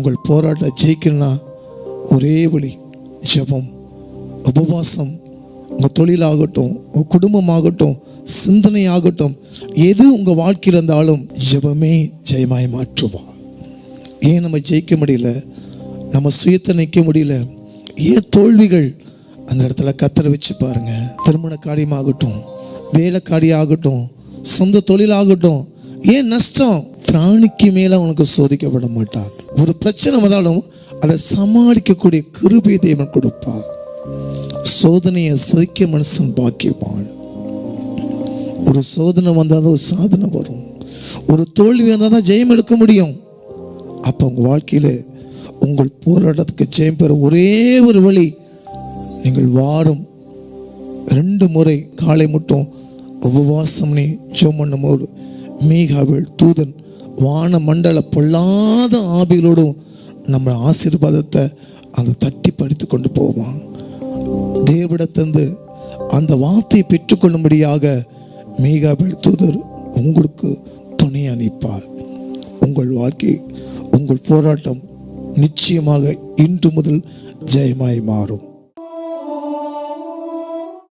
உங்கள் போராட்டம் ஜெயிக்கணும்னா ஒரே வழி ஜெபம், உபவாசம். உங்கள் தொழிலாகட்டும், உங்கள் குடும்பமாகட்டும், சிந்தனை ஆகட்டும், எது உங்கள் வாழ்க்கையில் இருந்தாலும் ஜெபமே ஜெயமாய் மாற்றுவா. ஏன் நம்ம ஜெயிக்க முடியல? நம்ம சுயத்தை நிற்க முடியல. ஏன் தோல்விகள்? அந்த இடத்துல கத்தரை வச்சு பாருங்க. திருமண காரியமாகட்டும், வேலை காரியமாகட்டும், சொந்த தொழிலாகட்டும், ஏன் நஷ்டம்? திராணிக்கு மேல உனக்கு சோதிக்கப்பட மாட்டார். ஒரு பிரச்சனை வந்தாலும் அதை சமாளிக்கக்கூடிய கிருபை தேவன் கொடுப்பார். சோதனையை சகிக்க மனுஷன் பாக்கியவான். ஒரு சோதனை வந்தால் ஒரு சாதனை வரும். ஒரு தோல்வி வந்தால் தான் ஜெயம் எடுக்க முடியும். அப்போ உங்கள் வாழ்க்கையில் உங்கள் போராட்டத்துக்கு ஜெயம் பெற ஒரே ஒரு வழி, நீங்கள் வாரம் 2 முறை காலை மட்டும் உபவாசம் ஜெபம் பண்ணும்போது மீகாவேல் தூதன் வான மண்டல பொல்லாத ஆவிகளோடும் நம்ம ஆசீர்வாதத்தை அதை தட்டி படித்து கொண்டு போவான். தேவனிடத்திலிருந்து அந்த வார்த்தையை பெற்றுக்கொள்ளும்படியாக மீகாவேல் தூதர் உங்களுக்கு துணை அனுப்பார். உங்கள் வாழ்க்கை, உங்கள் போராட்டம் நிச்சயமாக இன்று முதல் ஜெயமாய் மாறும்.